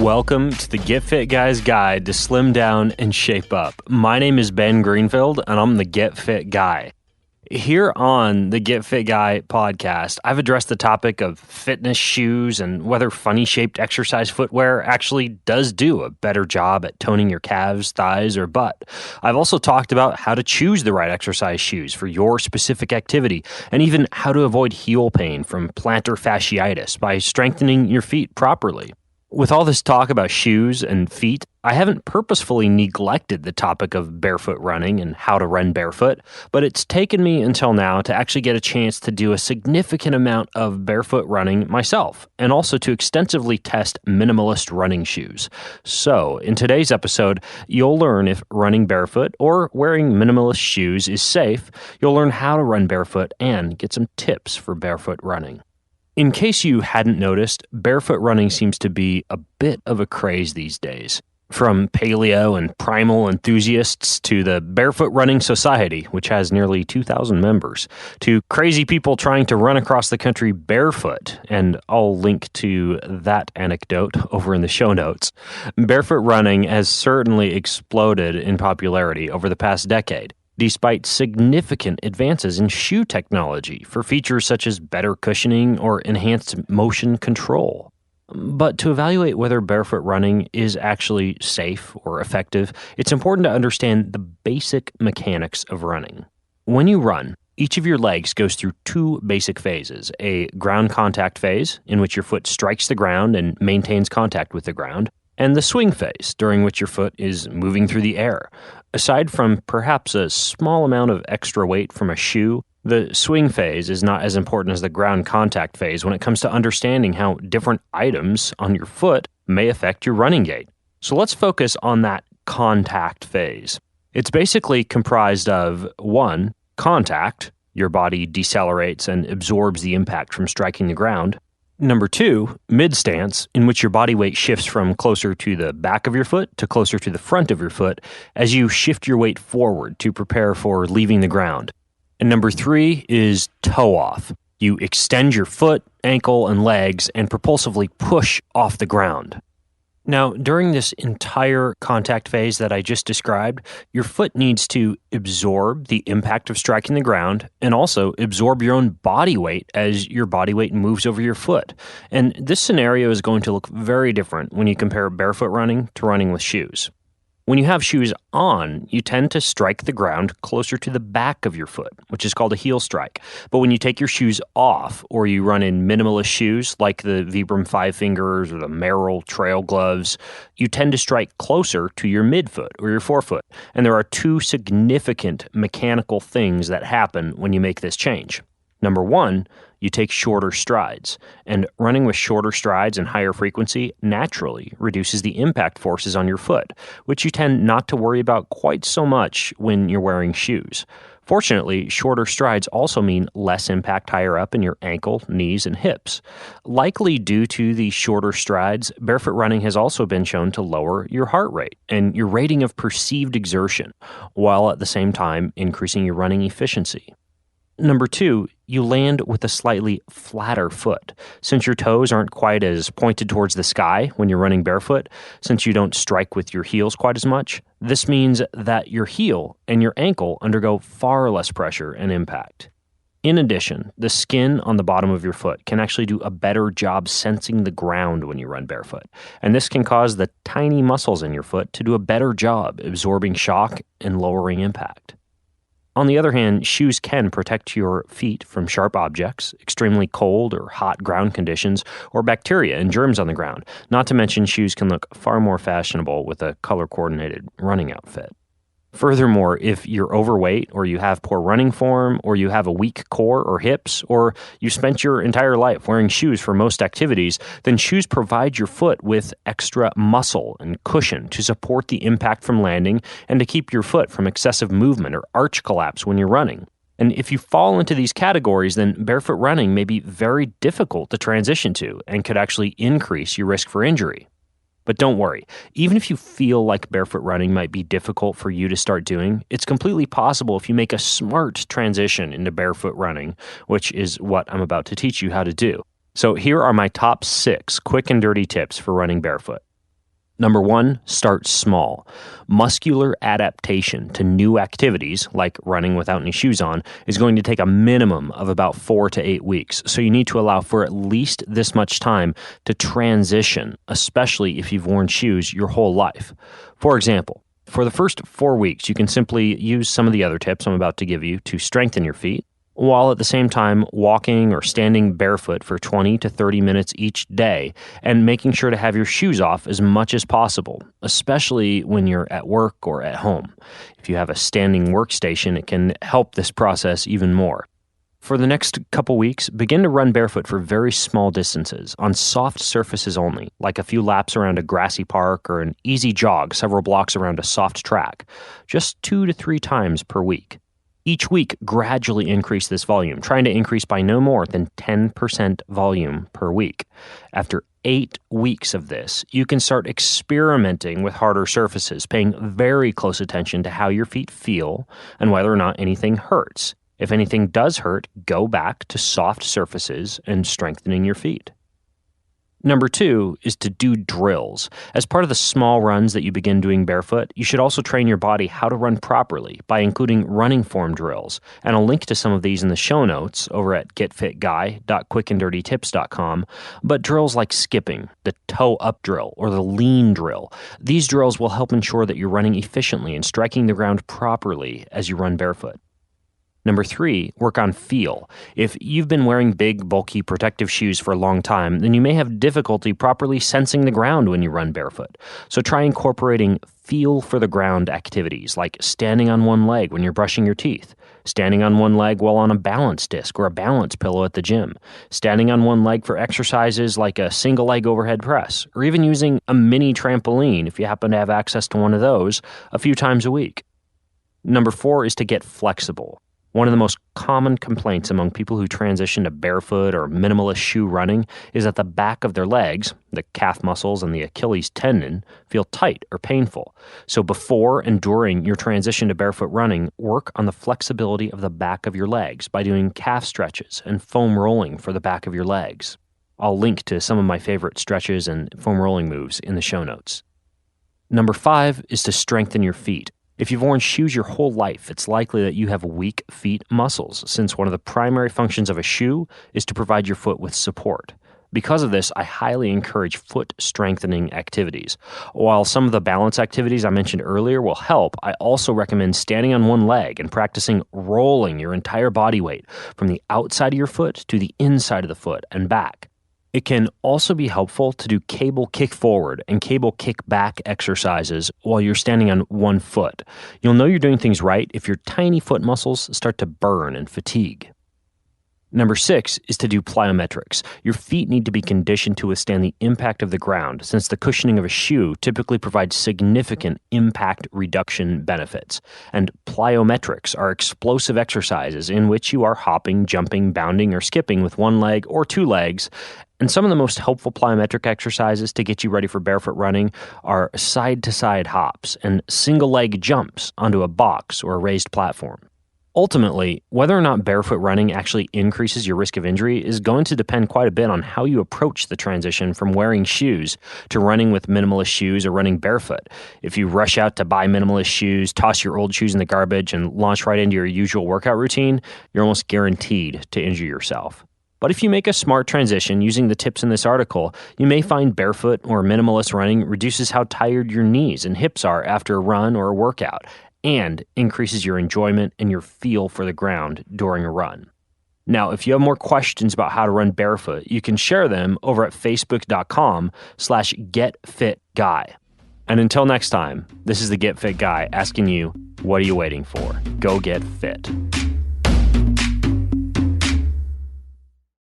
Welcome to the Get Fit Guy's Guide to Slim Down and Shape Up. My name is Ben Greenfield, and I'm the Get Fit Guy. Here on the Get Fit Guy podcast, I've addressed the topic of fitness shoes and whether funny-shaped exercise footwear actually does do a better job at toning your calves, thighs, or butt. I've also talked about how to choose the right exercise shoes for your specific activity, and even how to avoid heel pain from plantar fasciitis by strengthening your feet properly. With all this talk about shoes and feet, I haven't purposefully neglected the topic of barefoot running and how to run barefoot, but it's taken me until now to actually get a chance to do a significant amount of barefoot running myself, and also to extensively test minimalist running shoes. So, in today's episode, you'll learn if running barefoot or wearing minimalist shoes is safe. You'll learn how to run barefoot and get some tips for barefoot running. In case you hadn't noticed, barefoot running seems to be a bit of a craze these days. From paleo and primal enthusiasts to the Barefoot Running Society, which has nearly 2,000 members, to crazy people trying to run across the country barefoot, and I'll link to that anecdote over in the show notes. Barefoot running has certainly exploded in popularity over the past decade, despite significant advances in shoe technology for features such as better cushioning or enhanced motion control. But to evaluate whether barefoot running is actually safe or effective, it's important to understand the basic mechanics of running. When you run, each of your legs goes through two basic phases: a ground contact phase, in which your foot strikes the ground and maintains contact with the ground, and the swing phase, during which your foot is moving through the air. Aside from perhaps a small amount of extra weight from a shoe, the swing phase is not as important as the ground contact phase when it comes to understanding how different items on your foot may affect your running gait. So let's focus on that contact phase. It's basically comprised of 1. Contact. Your body decelerates and absorbs the impact from striking the ground. 2, mid-stance, in which your body weight shifts from closer to the back of your foot to closer to the front of your foot as you shift your weight forward to prepare for leaving the ground. And 3 is toe-off. You extend your foot, ankle, and legs and propulsively push off the ground. Now, during this entire contact phase that I just described, your foot needs to absorb the impact of striking the ground and also absorb your own body weight as your body weight moves over your foot. And this scenario is going to look very different when you compare barefoot running to running with shoes. When you have shoes on, you tend to strike the ground closer to the back of your foot, which is called a heel strike. But when you take your shoes off, or you run in minimalist shoes like the Vibram 5 Fingers or the Merrell Trail Gloves, you tend to strike closer to your midfoot or your forefoot. And there are two significant mechanical things that happen when you make this change. 1, you take shorter strides, and running with shorter strides and higher frequency naturally reduces the impact forces on your foot, which you tend not to worry about quite so much when you're wearing shoes. Fortunately, shorter strides also mean less impact higher up in your ankle, knees, and hips. Likely due to the shorter strides, barefoot running has also been shown to lower your heart rate and your rating of perceived exertion, while at the same time increasing your running efficiency. 2, you land with a slightly flatter foot. Since your toes aren't quite as pointed towards the sky when you're running barefoot, since you don't strike with your heels quite as much, this means that your heel and your ankle undergo far less pressure and impact. In addition, the skin on the bottom of your foot can actually do a better job sensing the ground when you run barefoot, and this can cause the tiny muscles in your foot to do a better job absorbing shock and lowering impact. On the other hand, shoes can protect your feet from sharp objects, extremely cold or hot ground conditions, or bacteria and germs on the ground. Not to mention, shoes can look far more fashionable with a color-coordinated running outfit. Furthermore, if you're overweight, or you have poor running form, or you have a weak core or hips, or you spent your entire life wearing shoes for most activities, then shoes provide your foot with extra muscle and cushion to support the impact from landing and to keep your foot from excessive movement or arch collapse when you're running. And if you fall into these categories, then barefoot running may be very difficult to transition to and could actually increase your risk for injury. But don't worry, even if you feel like barefoot running might be difficult for you to start doing, it's completely possible if you make a smart transition into barefoot running, which is what I'm about to teach you how to do. So here are my top 6 quick and dirty tips for running barefoot. Number 1, start small. Muscular adaptation to new activities, like running without any shoes on, is going to take a minimum of about 4 to 8 weeks. So you need to allow for at least this much time to transition, especially if you've worn shoes your whole life. For example, for the first 4 weeks, you can simply use some of the other tips I'm about to give you to strengthen your feet, while at the same time walking or standing barefoot for 20 to 30 minutes each day and making sure to have your shoes off as much as possible, especially when you're at work or at home. If you have a standing workstation, it can help this process even more. For the next couple weeks, begin to run barefoot for very small distances, on soft surfaces only, like a few laps around a grassy park or an easy jog several blocks around a soft track, just 2 to 3 times per week. Each week, gradually increase this volume, trying to increase by no more than 10% volume per week. After 8 weeks of this, you can start experimenting with harder surfaces, paying very close attention to how your feet feel and whether or not anything hurts. If anything does hurt, go back to soft surfaces and strengthening your feet. Number 2 is to do drills. As part of the small runs that you begin doing barefoot, you should also train your body how to run properly by including running form drills. And I'll link to some of these in the show notes over at getfitguy.quickanddirtytips.com. But drills like skipping, the toe up drill, or the lean drill, these drills will help ensure that you're running efficiently and striking the ground properly as you run barefoot. Number 3, work on feel. If you've been wearing big, bulky protective shoes for a long time, then you may have difficulty properly sensing the ground when you run barefoot. So try incorporating feel for the ground activities, like standing on one leg when you're brushing your teeth, standing on one leg while on a balance disc or a balance pillow at the gym, standing on one leg for exercises like a single leg overhead press, or even using a mini trampoline if you happen to have access to one of those a few times a week. Number 4 is to get flexible. One of the most common complaints among people who transition to barefoot or minimalist shoe running is that the back of their legs, the calf muscles and the Achilles tendon, feel tight or painful. So before and during your transition to barefoot running, work on the flexibility of the back of your legs by doing calf stretches and foam rolling for the back of your legs. I'll link to some of my favorite stretches and foam rolling moves in the show notes. Number 5 is to strengthen your feet. If you've worn shoes your whole life, it's likely that you have weak feet muscles, since one of the primary functions of a shoe is to provide your foot with support. Because of this, I highly encourage foot strengthening activities. While some of the balance activities I mentioned earlier will help, I also recommend standing on one leg and practicing rolling your entire body weight from the outside of your foot to the inside of the foot and back. It can also be helpful to do cable kick forward and cable kick back exercises while you're standing on one foot. You'll know you're doing things right if your tiny foot muscles start to burn and fatigue. Number 6 is to do plyometrics. Your feet need to be conditioned to withstand the impact of the ground, since the cushioning of a shoe typically provides significant impact reduction benefits. And plyometrics are explosive exercises in which you are hopping, jumping, bounding, or skipping with one leg or two legs. And some of the most helpful plyometric exercises to get you ready for barefoot running are side-to-side hops and single-leg jumps onto a box or a raised platform. Ultimately, whether or not barefoot running actually increases your risk of injury is going to depend quite a bit on how you approach the transition from wearing shoes to running with minimalist shoes or running barefoot. If you rush out to buy minimalist shoes, toss your old shoes in the garbage, and launch right into your usual workout routine, you're almost guaranteed to injure yourself. But if you make a smart transition using the tips in this article, you may find barefoot or minimalist running reduces how tired your knees and hips are after a run or a workout, and increases your enjoyment and your feel for the ground during a run. Now, if you have more questions about how to run barefoot, you can share them over at facebook.com/getfitguy. And until next time, this is the Get Fit Guy asking you, what are you waiting for? Go get fit.